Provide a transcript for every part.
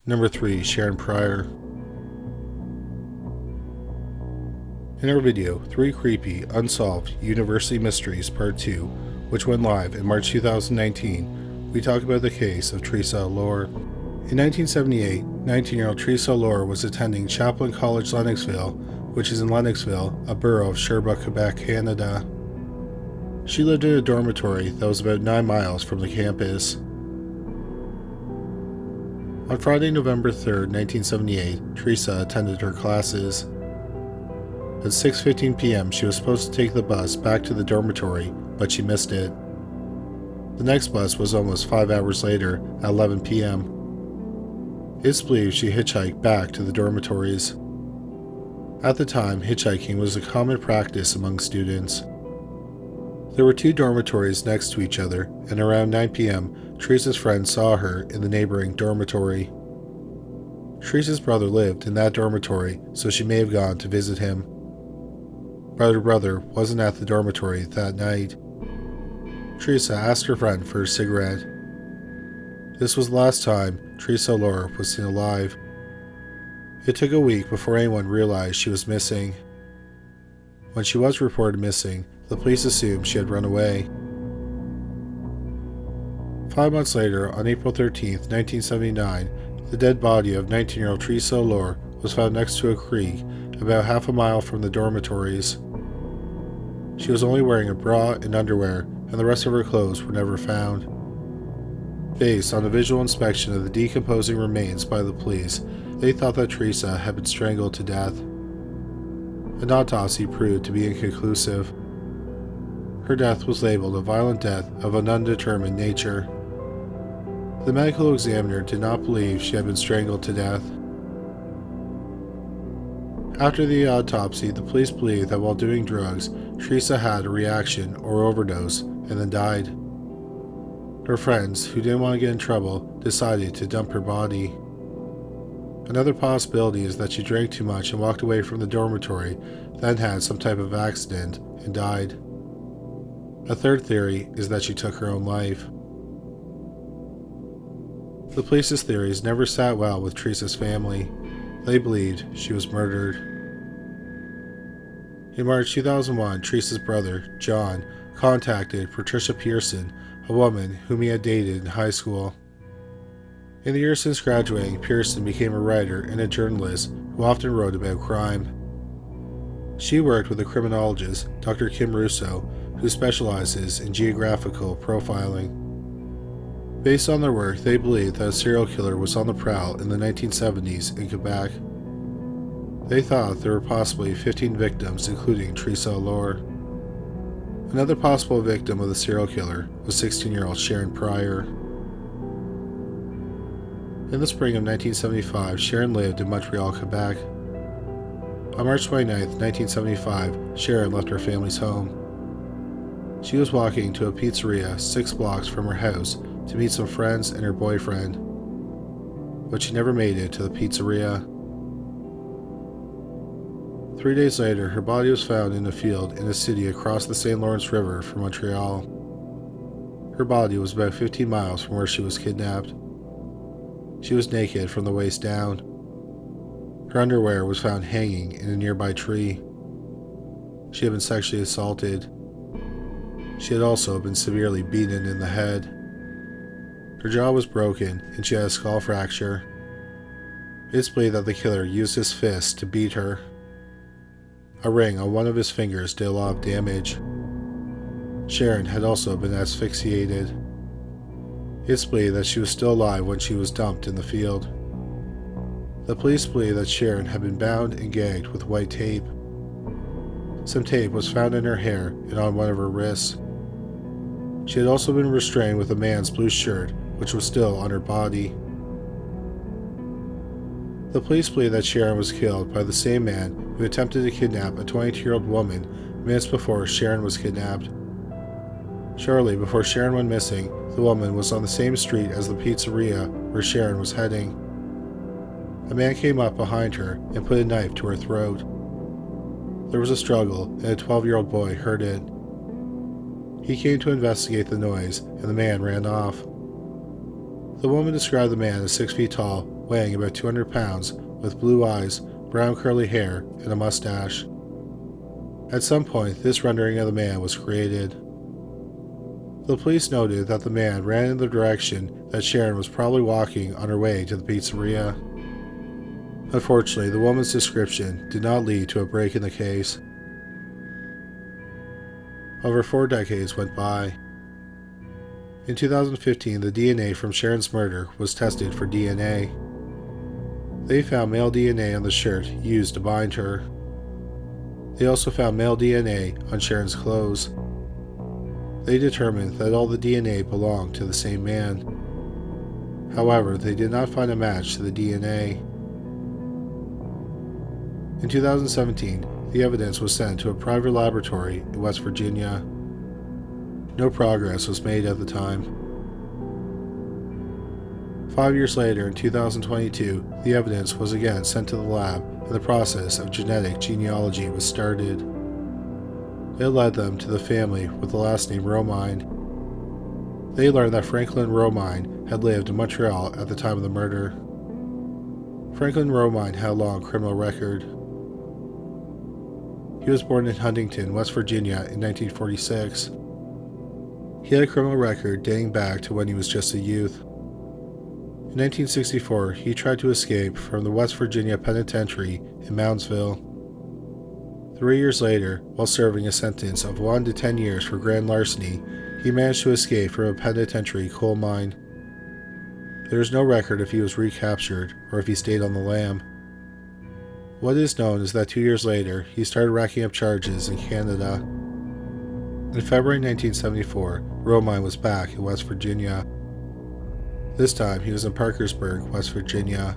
Number 3. Sharron Prior. In our video, 3 Creepy, Unsolved University Mysteries Part 2, which went live in March 2019, we talk about the case of Teresa Allure. In 1978, 19-year-old Teresa Allure was attending Champlain College Lennoxville, which is in Lennoxville, a borough of Sherbrooke, Quebec, Canada. She lived in a dormitory that was about 9 miles from the campus. On Friday, November 3, 1978, Teresa attended her classes. At 6:15 p.m., she was supposed to take the bus back to the dormitory, but she missed it. The next bus was almost 5 hours later, at 11 p.m. It's believed she hitchhiked back to the dormitories. At the time, hitchhiking was a common practice among students. There were 2 dormitories next to each other, and around 9 p.m., Teresa's friend saw her in the neighboring dormitory. Teresa's brother lived in that dormitory, so she may have gone to visit him. Brother wasn't at the dormitory that night. Teresa asked her friend for a cigarette. This was the last time Teresa Allure was seen alive. It took a week before anyone realized she was missing. When she was reported missing, the police assumed she had run away. 5 months later, on April 13, 1979, the dead body of 19-year-old Teresa Allure was found next to a creek about half a mile from the dormitories. She was only wearing a bra and underwear, and the rest of her clothes were never found. Based on a visual inspection of the decomposing remains by the police, they thought that Teresa had been strangled to death. An autopsy proved to be inconclusive. Her death was labeled a violent death of an undetermined nature. The medical examiner did not believe she had been strangled to death. After the autopsy, the police believed that while doing drugs, Teresa had a reaction or overdose and then died. Her friends, who didn't want to get in trouble, decided to dump her body. Another possibility is that she drank too much and walked away from the dormitory, then had some type of accident and died. A third theory is that she took her own life. The police's theories never sat well with Teresa's family. They believed she was murdered. In March 2001, Teresa's brother, John, contacted Patricia Pearson, a woman whom he had dated in high school. In the years since graduating, Pearson became a writer and a journalist who often wrote about crime. She worked with a criminologist, Dr. Kim Russo, who specializes in geographical profiling. Based on their work, they believed that a serial killer was on the prowl in the 1970s in Quebec. They thought there were possibly 15 victims, including Teresa Allure. Another possible victim of the serial killer was 16-year-old Sharron Prior. In the spring of 1975, Sharron lived in Montreal, Quebec. On March 29, 1975, Sharron left her family's home. She was walking to a pizzeria 6 blocks from her house to meet some friends and her boyfriend, but she never made it to the pizzeria. 3 days later, her body was found in a field in a city across the St. Lawrence River from Montreal. Her body was about 15 miles from where she was kidnapped. She was naked from the waist down. Her underwear was found hanging in a nearby tree. She had been sexually assaulted. She had also been severely beaten in the head. Her jaw was broken and she had a skull fracture. It's believed that the killer used his fists to beat her. A ring on one of his fingers did a lot of damage. Sharron had also been asphyxiated. It's believed that she was still alive when she was dumped in the field. The police believe that Sharron had been bound and gagged with white tape. Some tape was found in her hair and on one of her wrists. She had also been restrained with a man's blue shirt, which was still on her body. The police believe that Sharron was killed by the same man who attempted to kidnap a 22-year-old woman minutes before Sharron was kidnapped. Shortly before Sharron went missing, the woman was on the same street as the pizzeria where Sharron was heading. A man came up behind her and put a knife to her throat. There was a struggle, and a 12-year-old boy heard it. He came to investigate the noise, and the man ran off. The woman described the man as 6 feet tall, weighing about 200 pounds, with blue eyes, brown curly hair, and a mustache. At some point, this rendering of the man was created. The police noted that the man ran in the direction that Sharron was probably walking on her way to the pizzeria. Unfortunately, the woman's description did not lead to a break in the case. Over 4 decades went by. In 2015, the DNA from Sharron's murder was tested for DNA. They found male DNA on the shirt used to bind her. They also found male DNA on Sharron's clothes. They determined that all the DNA belonged to the same man. However, they did not find a match to the DNA. In 2017, the evidence was sent to a private laboratory in West Virginia. No progress was made at the time. 5 years later, in 2022, the evidence was again sent to the lab and the process of genetic genealogy was started. It led them to the family with the last name Romine. They learned that Franklin Romine had lived in Montreal at the time of the murder. Franklin Romine had a long criminal record. He was born in Huntington, West Virginia in 1946. He had a criminal record dating back to when he was just a youth. In 1964, he tried to escape from the West Virginia Penitentiary in Moundsville. 3 years later, while serving a sentence of 1 to 10 years for grand larceny, he managed to escape from a penitentiary coal mine. There is no record if he was recaptured or if he stayed on the lam. What is known is that 2 years later, he started racking up charges in Canada. In February 1974, Romine was back in West Virginia. This time, he was in Parkersburg, West Virginia.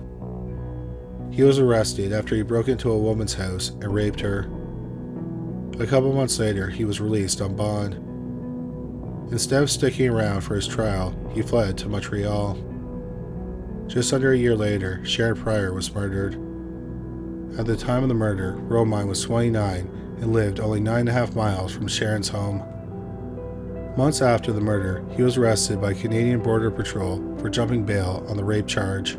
He was arrested after he broke into a woman's house and raped her. A couple months later, he was released on bond. Instead of sticking around for his trial, he fled to Montreal. Just under a year later, Sharron Prior was murdered. At the time of the murder, Romine was 29 and lived only 9.5 miles from Sharron's home. Months after the murder, he was arrested by Canadian Border Patrol for jumping bail on the rape charge.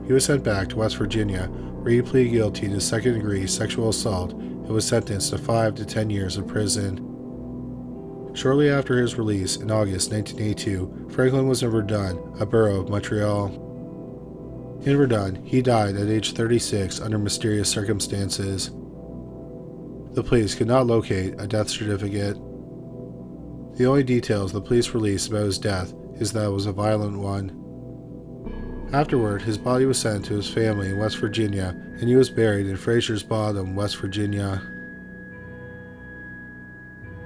He was sent back to West Virginia, where he pleaded guilty to second-degree sexual assault and was sentenced to 5 to 10 years in prison. Shortly after his release in August 1982, Franklin was in Verdun, a borough of Montreal. In Verdun, he died at age 36 under mysterious circumstances. The police could not locate a death certificate. The only details the police released about his death is that it was a violent one. Afterward, his body was sent to his family in West Virginia, and he was buried in Fraser's Bottom, West Virginia.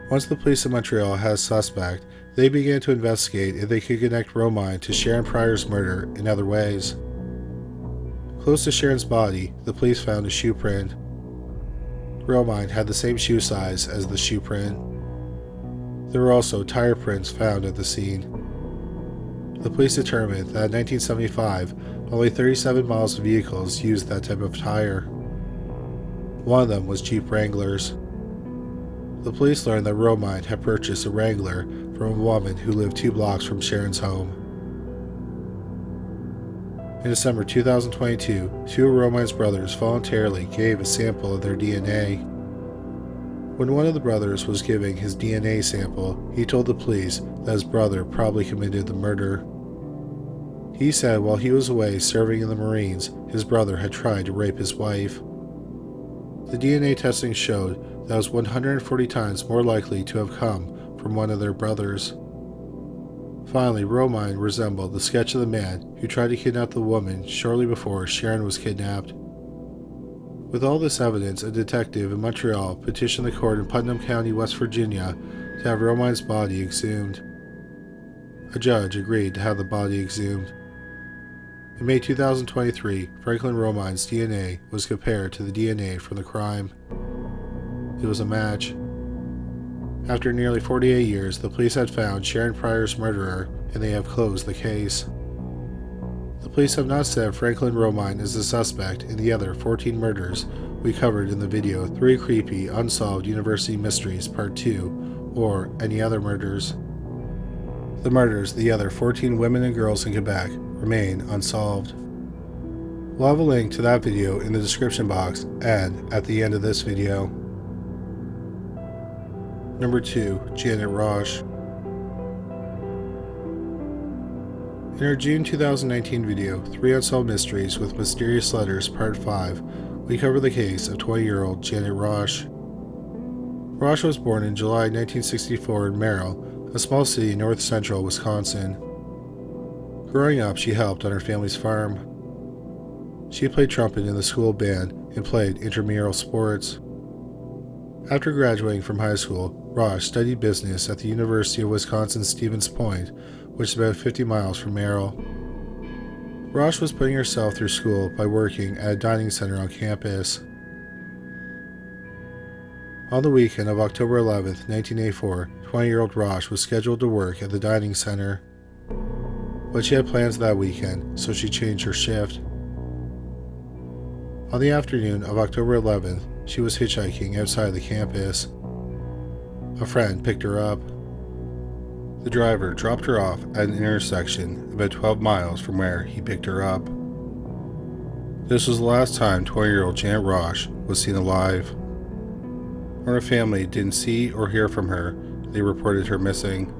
Once the police in Montreal had a suspect, they began to investigate if they could connect Romine to Sharron Prior's murder in other ways. Close to Sharron's body, the police found a shoe print. Romine had the same shoe size as the shoe print. There were also tire prints found at the scene. The police determined that in 1975, only 37 models of vehicles used that type of tire. One of them was Jeep Wranglers. The police learned that Romine had purchased a Wrangler from a woman who lived 2 blocks from Sharron's home. In December 2022, 2 of Romine's brothers voluntarily gave a sample of their DNA. When one of the brothers was giving his DNA sample, he told the police that his brother probably committed the murder. He said while he was away serving in the Marines, his brother had tried to rape his wife. The DNA testing showed that it was 140 times more likely to have come from one of their brothers. Finally, Romine resembled the sketch of the man who tried to kidnap the woman shortly before Sharron was kidnapped. With all this evidence, a detective in Montreal petitioned the court in Putnam County, West Virginia, to have Romine's body exhumed. A judge agreed to have the body exhumed. In May 2023, Franklin Romine's DNA was compared to the DNA from the crime. It was a match. After nearly 48 years, the police had found Sharron Prior's murderer, and they have closed the case. The police have not said Franklin Romine is the suspect in the other 14 murders we covered in the video 3 Creepy Unsolved University Mysteries Part 2, or any other murders. The murders of the other 14 women and girls in Quebec remain unsolved. We'll have a link to that video in the description box and at the end of this video. Number 2. Janet Raasch. In our June 2019 video, 3 Unsolved Mysteries with Mysterious Letters Part 5, we cover the case of 20-year-old Janet Raasch. Raasch was born in July 1964 in Merrill, a small city in north-central Wisconsin. Growing up, she helped on her family's farm. She played trumpet in the school band and played intramural sports. After graduating from high school, Raasch studied business at the University of Wisconsin-Stevens Point, which is about 50 miles from Merrill. Raasch was putting herself through school by working at a dining center on campus. On the weekend of October 11, 1984, 20-year-old Raasch was scheduled to work at the dining center. But she had plans that weekend, so she changed her shift. On the afternoon of October 11th, she was hitchhiking outside the campus. A friend picked her up. The driver dropped her off at an intersection about 12 miles from where he picked her up. This was the last time 20-year-old Janet Raasch was seen alive. When her family didn't see or hear from her, they reported her missing.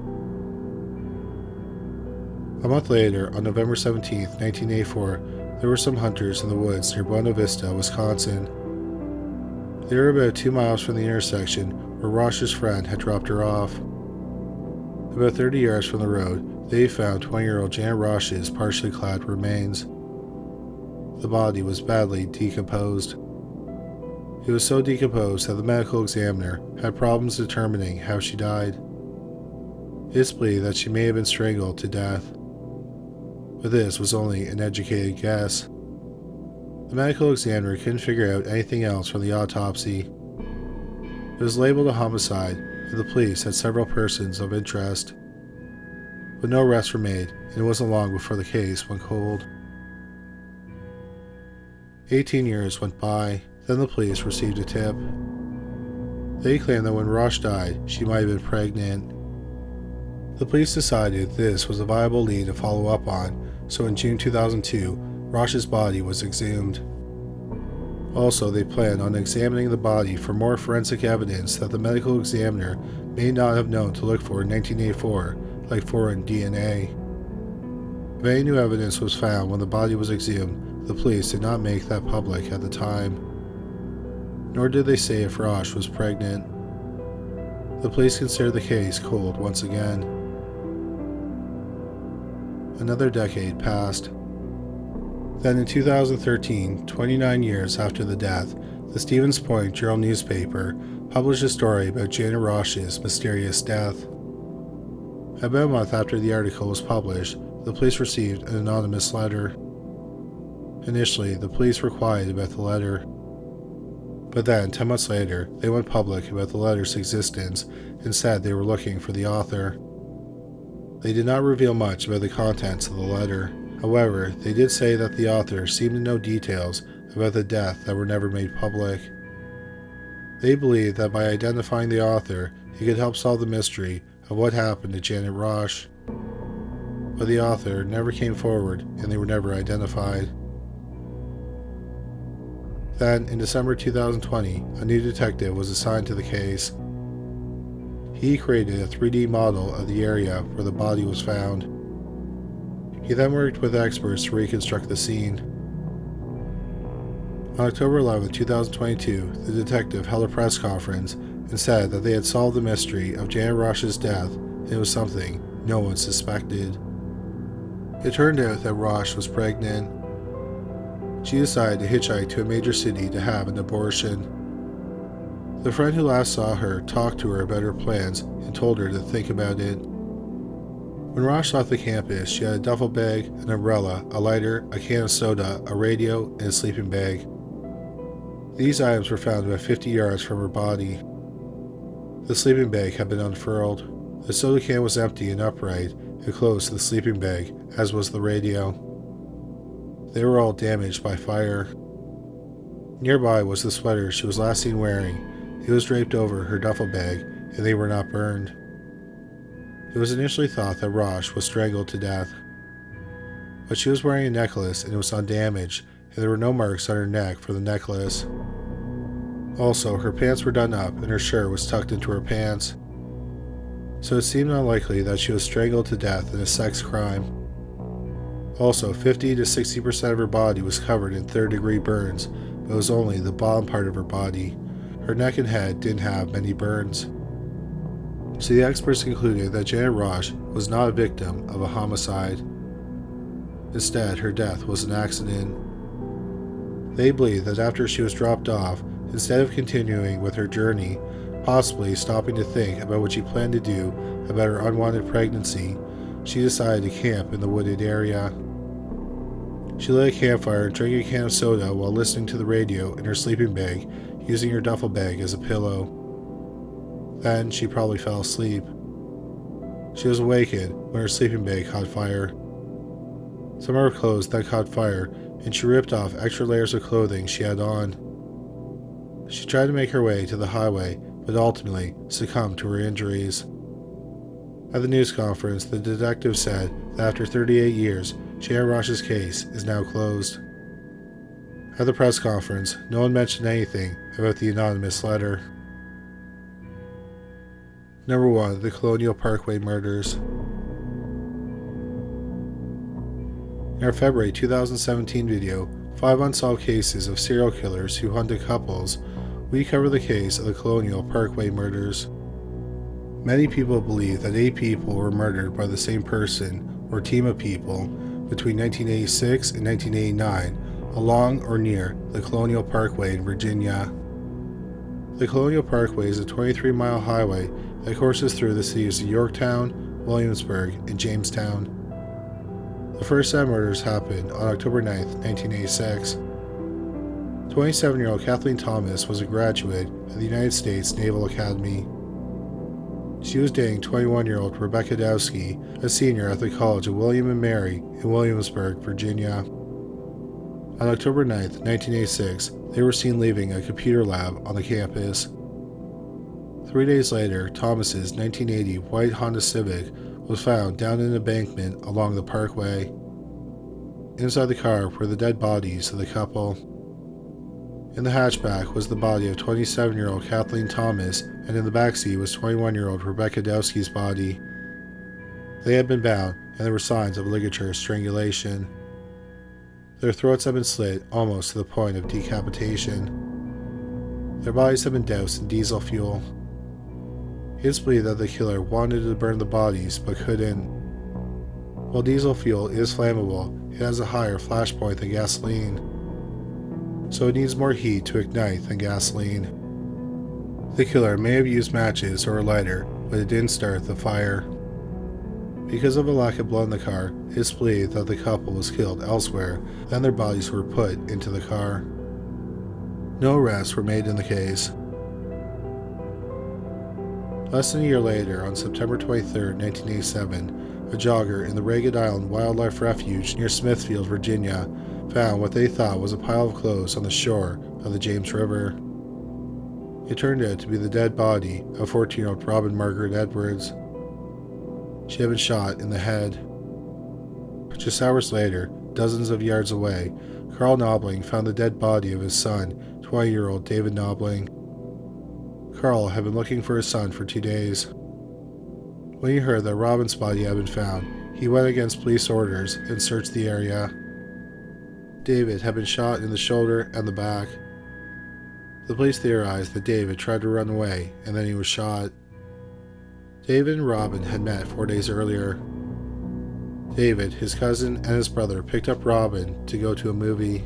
A month later, on November 17, 1984, there were some hunters in the woods near Buena Vista, Wisconsin. They were about 2 miles from the intersection where Raasch's friend had dropped her off. About 30 yards from the road, they found 20-year-old Janet Raasch's partially clad remains. The body was badly decomposed. It was so decomposed that the medical examiner had problems determining how she died. It is believed that she may have been strangled to death, but this was only an educated guess. The medical examiner couldn't figure out anything else from the autopsy. It was labeled a homicide, and the police had several persons of interest. But no arrests were made, and it wasn't long before the case went cold. 18 years went by, then the police received a tip. They claimed that when Raasch died, she might have been pregnant. The police decided this was a viable lead to follow up on, so in June 2002, Raasch's body was exhumed. Also, they planned on examining the body for more forensic evidence that the medical examiner may not have known to look for in 1984, like foreign DNA. If any new evidence was found when the body was exhumed, the police did not make that public at the time. Nor did they say if Raasch was pregnant. The police considered the case cold once again. Another decade passed. Then in 2013, 29 years after the death, the Stevens Point Journal newspaper published a story about Janet Raasch's mysterious death. About a month after the article was published, the police received an anonymous letter. Initially, the police were quiet about the letter. But then, 10 months later, they went public about the letter's existence and said they were looking for the author. They did not reveal much about the contents of the letter. However, they did say that the author seemed to know details about the death that were never made public. They believed that by identifying the author, he could help solve the mystery of what happened to Janet Raasch. But the author never came forward and they were never identified. Then, in December 2020, a new detective was assigned to the case. He created a 3D model of the area where the body was found. He then worked with experts to reconstruct the scene. On October 11, 2022, the detective held a press conference and said that they had solved the mystery of Janet Raasch's death, and it was something no one suspected. It turned out that Raasch was pregnant. She decided to hitchhike to a major city to have an abortion. The friend who last saw her talked to her about her plans and told her to think about it. When Raasch left the campus, she had a duffel bag, an umbrella, a lighter, a can of soda, a radio, and a sleeping bag. These items were found about 50 yards from her body. The sleeping bag had been unfurled. The soda can was empty and upright and close to the sleeping bag, as was the radio. They were all damaged by fire. Nearby was the sweater she was last seen wearing. It was draped over her duffel bag, and they were not burned. It was initially thought that Raasch was strangled to death. But she was wearing a necklace and it was undamaged, and there were no marks on her neck for the necklace. Also, her pants were done up and her shirt was tucked into her pants, so it seemed unlikely that she was strangled to death in a sex crime. Also, 50 to 60% of her body was covered in third-degree burns, but it was only the bottom part of her body. Her neck and head didn't have many burns. So the experts concluded that Janet Raasch was not a victim of a homicide. Instead, her death was an accident. They believe that after she was dropped off, instead of continuing with her journey, possibly stopping to think about what she planned to do about her unwanted pregnancy, she decided to camp in the wooded area. She lit a campfire and drank a can of soda while listening to the radio in her sleeping bag, using her duffel bag as a pillow. Then she probably fell asleep. She was awakened when her sleeping bag caught fire. Some of her clothes then caught fire, and she ripped off extra layers of clothing she had on. She tried to make her way to the highway, but ultimately succumbed to her injuries. At the news conference, the detective said that after 38 years, Janet Raasch's case is now closed. At the press conference, no one mentioned anything about the anonymous letter. Number 1. The Colonial Parkway Murders. In our February 2017 video, 5 Unsolved Cases of Serial Killers Who Hunted Couples, we cover the case of the Colonial Parkway Murders. Many people believe that 8 people were murdered by the same person or team of people between 1986 and 1989 along or near the Colonial Parkway in Virginia. The Colonial Parkway is a 23-mile highway that courses through the cities of Yorktown, Williamsburg, and Jamestown. The first set of murders happened on October 9, 1986. 27-year-old Kathleen Thomas was a graduate at the United States Naval Academy. She was dating 21-year-old Rebecca Dowski, a senior at the College of William and Mary in Williamsburg, Virginia. On October 9, 1986, they were seen leaving a computer lab on the campus. 3 days later, Thomas's 1980 white Honda Civic was found down an embankment along the parkway. Inside the car were the dead bodies of the couple. In the hatchback was the body of 27-year-old Kathleen Thomas, and in the backseat was 21-year-old Rebecca Dowski's body. They had been bound, and there were signs of ligature strangulation. Their throats had been slit almost to the point of decapitation. Their bodies had been doused in diesel fuel. It is believed that the killer wanted to burn the bodies but couldn't. While diesel fuel is flammable, it has a higher flash point than gasoline, so it needs more heat to ignite than gasoline. The killer may have used matches or a lighter, but it didn't start the fire. Because of a lack of blood in the car, it is believed that the couple was killed elsewhere, then their bodies were put into the car. No arrests were made in the case. Less than a year later, on September 23, 1987, a jogger in the Ragged Island Wildlife Refuge near Smithfield, Virginia, found what they thought was a pile of clothes on the shore of the James River. It turned out to be the dead body of 14-year-old Robin Margaret Edwards. She had been shot in the head. Just hours later, dozens of yards away, Carl Knobling found the dead body of his son, 20-year-old David Knobling. Carl had been looking for his son for 2 days. When he heard that Robin's body had been found, he went against police orders and searched the area. David had been shot in the shoulder and the back. The police theorized that David tried to run away and then he was shot. David and Robin had met 4 days earlier. David, his cousin, and his brother picked up Robin to go to a movie.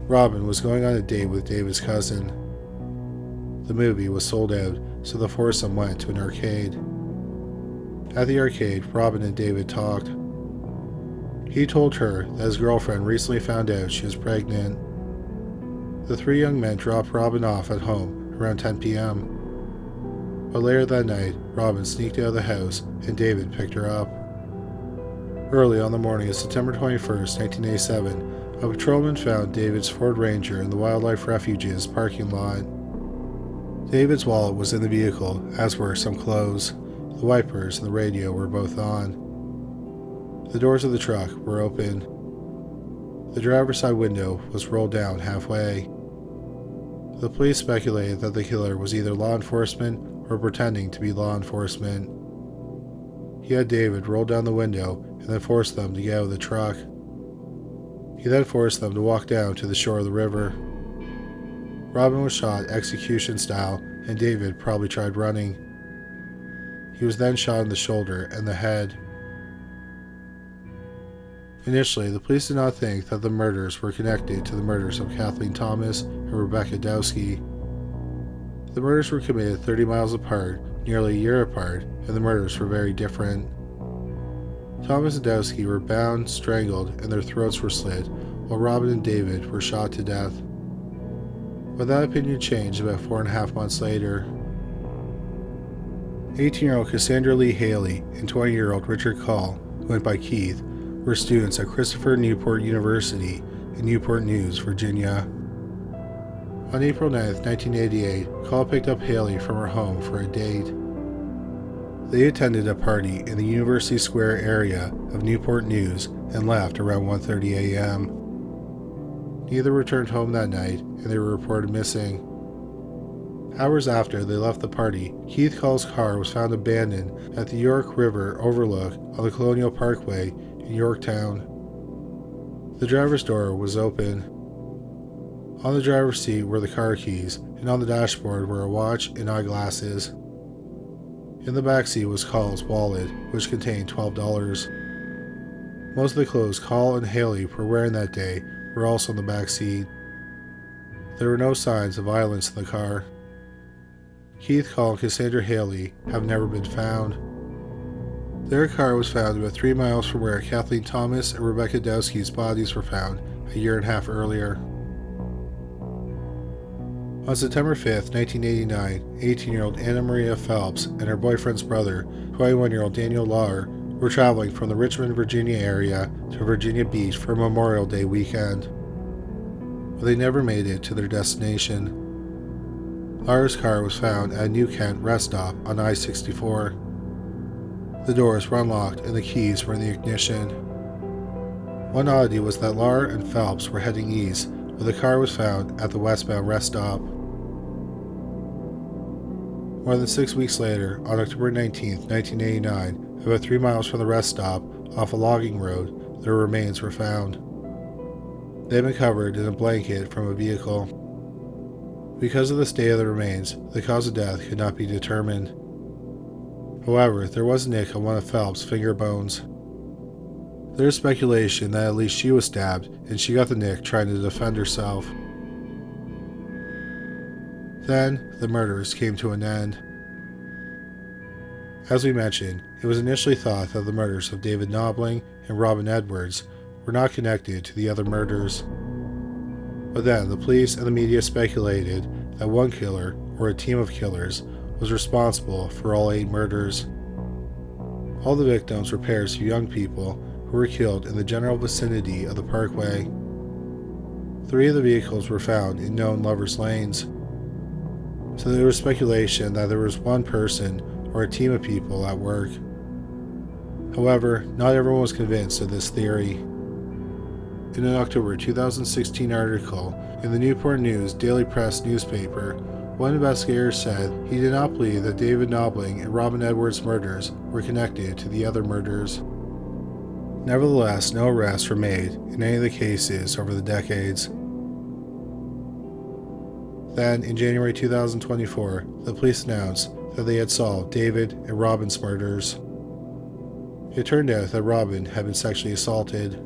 Robin was going on a date with David's cousin. The movie was sold out, so the foursome went to an arcade. At the arcade, Robin and David talked. He told her that his girlfriend recently found out she was pregnant. The 3 young men dropped Robin off at home around 10 p.m. But later that night, Robin sneaked out of the house and David picked her up. Early on the morning of September 21, 1987, a patrolman found David's Ford Ranger in the Wildlife Refuge's parking lot. David's wallet was in the vehicle, as were some clothes. The wipers and the radio were both on. The doors of the truck were open. The driver's side window was rolled down halfway. The police speculated that the killer was either law enforcement or pretending to be law enforcement. He had David roll down the window and then forced them to get out of the truck. He then forced them to walk down to the shore of the river. Robin was shot execution style, and David probably tried running. He was then shot in the shoulder and the head. Initially, the police did not think that the murders were connected to the murders of Kathleen Thomas and Rebecca Dowski. The murders were committed 30 miles apart, nearly a year apart, and the murders were very different. Thomas and Dowski were bound, strangled, and their throats were slit, while Robin and David were shot to death. But that opinion changed about 4.5 months later. 18-year-old Cassandra Lee Haley and 20-year-old Richard Call, who went by Keith, were students at Christopher Newport University in Newport News, Virginia. On April 9, 1988, Call picked up Haley from her home for a date. They attended a party in the University Square area of Newport News and left around 1:30 a.m. Neither returned home that night, and they were reported missing. Hours after they left the party, Keith Call's car was found abandoned at the York River overlook on the Colonial Parkway in Yorktown. The driver's door was open. On the driver's seat were the car keys, and on the dashboard were a watch and eyeglasses. In the back seat was Call's wallet, which contained $12. Most of the clothes Call and Haley were wearing that day were also in the back seat. There were no signs of violence in the car. Keith Call and Cassandra Haley have never been found. Their car was found about 3 miles from where Kathleen Thomas and Rebecca Dowski's bodies were found a year and a half earlier. On September 5, 1989, 18-year-old Anna Maria Phelps and her boyfriend's brother, 21-year-old Daniel Lauer, were traveling from the Richmond, Virginia area to Virginia Beach for Memorial Day weekend. But they never made it to their destination. Lauer's car was found at a New Kent rest stop on I-64. The doors were unlocked and the keys were in the ignition. One oddity was that Lauer and Phelps were heading east, but the car was found at the westbound rest stop. More than 6 weeks later, on October 19, 1989, about 3 miles from the rest stop, off a logging road, their remains were found. They had been covered in a blanket from a vehicle. Because of the state of the remains, the cause of death could not be determined. However, there was a nick on one of Phelps' finger bones. There is speculation that at least she was stabbed and she got the nick trying to defend herself. Then, the murders came to an end. As we mentioned, it was initially thought that the murders of David Knobling and Robin Edwards were not connected to the other murders. But then, the police and the media speculated that one killer, or a team of killers, was responsible for all 8 murders. All the victims were pairs of young people who were killed in the general vicinity of the Parkway. 3 of the vehicles were found in known lovers' lanes. So there was speculation that there was one person or a team of people at work. However, not everyone was convinced of this theory. In an October 2016 article in the Newport News Daily Press newspaper, one investigator said he did not believe that David Knobling and Robin Edwards' murders were connected to the other murders. Nevertheless, no arrests were made in any of the cases over the decades. Then, in January 2024, the police announced that they had solved David and Robin's murders. It turned out that Robin had been sexually assaulted.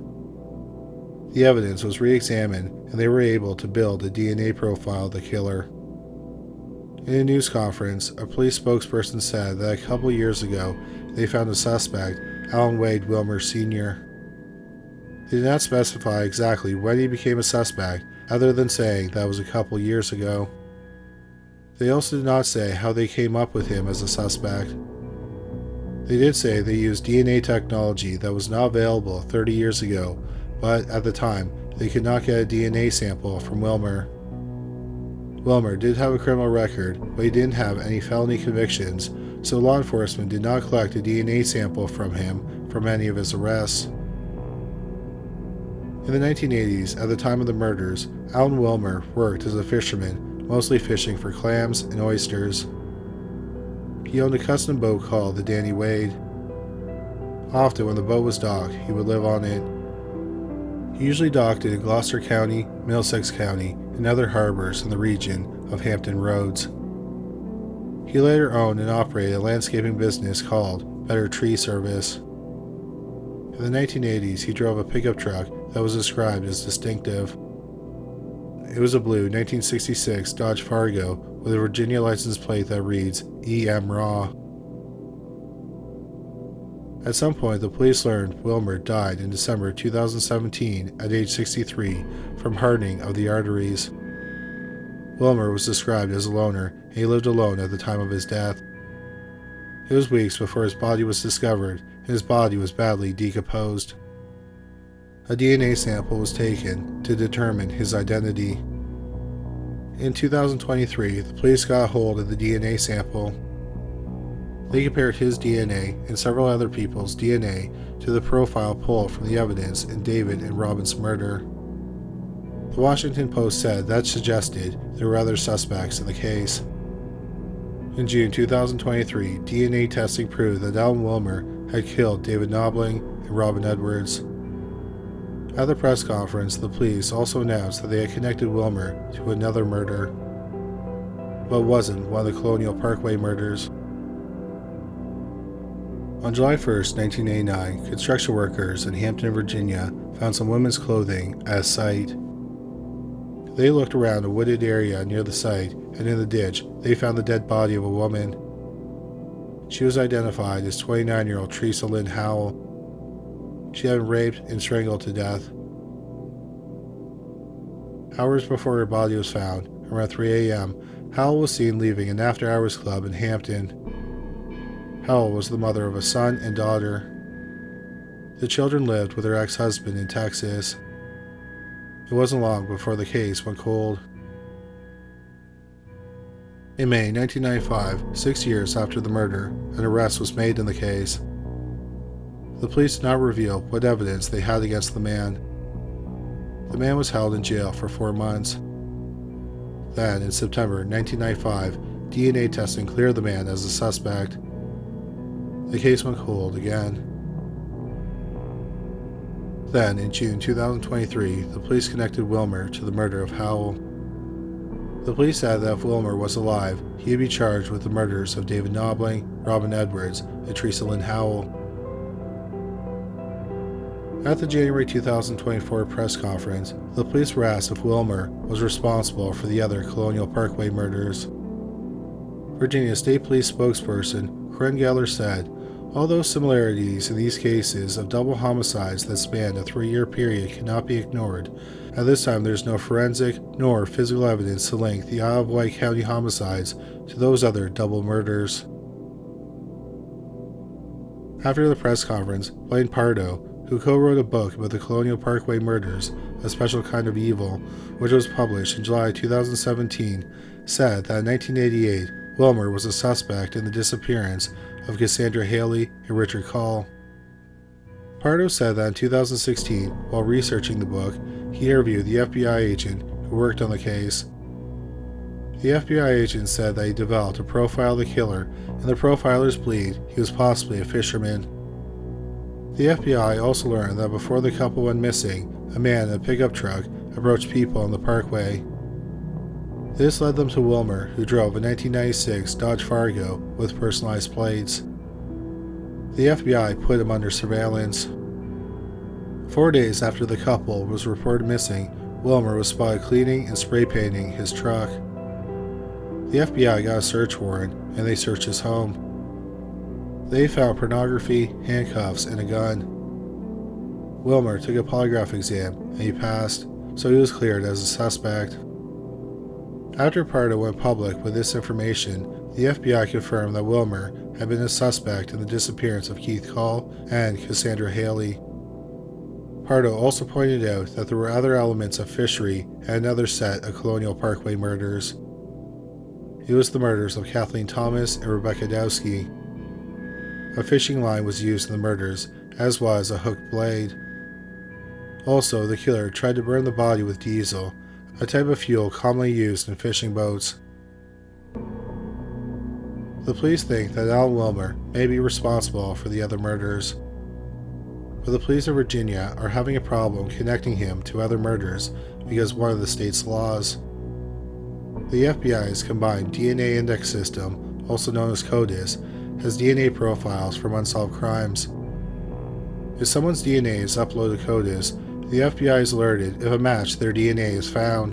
The evidence was re-examined and they were able to build a DNA profile of the killer. In a news conference, a police spokesperson said that a couple years ago they found a suspect, Alan Wade Wilmer Sr. They did not specify exactly when he became a suspect, other than saying that was a couple years ago. They also did not say how they came up with him as a suspect. They did say they used DNA technology that was not available 30 years ago, but at the time, they could not get a DNA sample from Wilmer. Wilmer did have a criminal record, but he didn't have any felony convictions, so law enforcement did not collect a DNA sample from him from any of his arrests. In the 1980s, at the time of the murders, Alan Wilmer worked as a fisherman, mostly fishing for clams and oysters. He owned a custom boat called the Danny Wade. Often when the boat was docked, he would live on it. He usually docked in Gloucester County, Middlesex County, and other harbors in the region of Hampton Roads. He later owned and operated a landscaping business called Better Tree Service. In the 1980s, he drove a pickup truck that was described as distinctive. It was a blue 1966 Dodge Fargo with a Virginia license plate that reads E.M. Raw. At some point, the police learned Wilmer died in December 2017 at age 63 from hardening of the arteries. Wilmer was described as a loner, and he lived alone at the time of his death. It was weeks before his body was discovered, and his body was badly decomposed. A DNA sample was taken to determine his identity. In 2023, the police got a hold of the DNA sample. They compared his DNA and several other people's DNA to the profile pulled from the evidence in David and Robin's murder. The Washington Post said that suggested there were other suspects in the case. In June 2023, DNA testing proved that Alan Wilmer had killed David Knobling and Robin Edwards. At the press conference, the police also announced that they had connected Wilmer to another murder, but it wasn't one of the Colonial Parkway murders. On July 1, 1989, construction workers in Hampton, Virginia found some women's clothing at a site. They looked around a wooded area near the site, and in the ditch, they found the dead body of a woman. She was identified as 29-year-old Teresa Lynn Howell. She had been raped and strangled to death. Hours before her body was found, around 3 a.m., Howell was seen leaving an after-hours club in Hampton. Howell was the mother of a son and daughter. The children lived with her ex-husband in Texas. It wasn't long before the case went cold. In May 1995, 6 years after the murder, an arrest was made in the case. The police did not reveal what evidence they had against the man. The man was held in jail for 4 months. Then, in September 1995, DNA testing cleared the man as a suspect. The case went cold again. Then, in June 2023, the police connected Wilmer to the murder of Howell. The police said that if Wilmer was alive, he would be charged with the murders of David Knobling, Robin Edwards, and Teresa Lynn Howell. At the January 2024 press conference, the police were asked if Wilmer was responsible for the other Colonial Parkway murders. Virginia State Police spokesperson Corinne Geller said, "Although similarities in these cases of double homicides that span a 3-year period cannot be ignored, at this time there is no forensic nor physical evidence to link the Isle of Wight County homicides to those other double murders." After the press conference, Blaine Pardo, who co-wrote a book about the Colonial Parkway murders, A Special Kind of Evil, which was published in July 2017, said that in 1988, Wilmer was a suspect in the disappearance of Cassandra Haley and Richard Call. Pardo said that in 2016, while researching the book, he interviewed the FBI agent who worked on the case. The FBI agent said that he developed a profile of the killer, and the profilers believed he was possibly a fisherman. The FBI also learned that before the couple went missing, a man in a pickup truck approached people on the Parkway. This led them to Wilmer, who drove a 1996 Dodge Fargo with personalized plates. The FBI put him under surveillance. 4 days after the couple was reported missing, Wilmer was spotted cleaning and spray painting his truck. The FBI got a search warrant, and they searched his home. They found pornography, handcuffs, and a gun. Wilmer took a polygraph exam, and he passed, so he was cleared as a suspect. After Pardo went public with this information, the FBI confirmed that Wilmer had been a suspect in the disappearance of Keith Call and Cassandra Haley. Pardo also pointed out that there were other elements of fishery and another set of Colonial Parkway murders. It was the murders of Kathleen Thomas and Rebecca Dowski. A fishing line was used in the murders, as was a hooked blade. Also, the killer tried to burn the body with diesel, a type of fuel commonly used in fishing boats. The police think that Alan Wilmer may be responsible for the other murders, but the police of Virginia are having a problem connecting him to other murders because of one of the state's laws. The FBI's combined DNA index system, also known as CODIS, has DNA profiles from unsolved crimes. If someone's DNA is uploaded to CODIS, the FBI is alerted if a match to their DNA is found.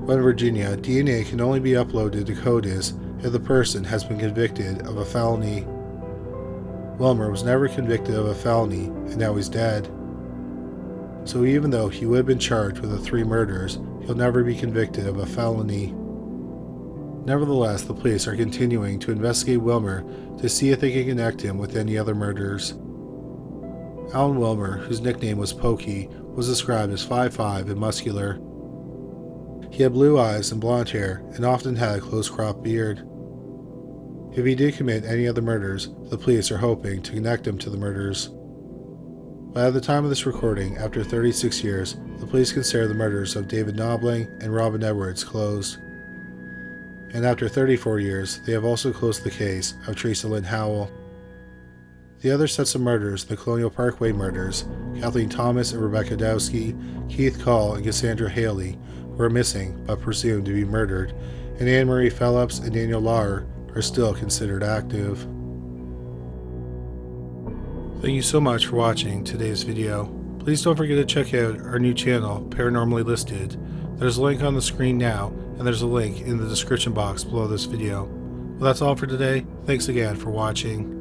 But in Virginia, DNA can only be uploaded to CODIS if the person has been convicted of a felony. Wilmer was never convicted of a felony, and now he's dead. So even though he would have been charged with the 3 murders, he'll never be convicted of a felony. Nevertheless, the police are continuing to investigate Wilmer to see if they can connect him with any other murders. Alan Wilmer, whose nickname was Pokey, was described as 5'5" and muscular. He had blue eyes and blonde hair, and often had a close-cropped beard. If he did commit any other murders, the police are hoping to connect him to the murders. But at the time of this recording, after 36 years, the police consider the murders of David Knobling and Robin Edwards closed. And after 34 years, they have also closed the case of Teresa Lynn Howell. The other sets of murders, the Colonial Parkway murders, Kathleen Thomas and Rebecca Dowski, Keith Call and Cassandra Haley, were missing but presumed to be murdered, and Anne Marie Phillips and Daniel Lauer are still considered active. Thank you so much for watching today's video. Please don't forget to check out our new channel, Paranormally Listed. There's a link on the screen now, and there's a link in the description box below this video. Well, that's all for today. Thanks again for watching.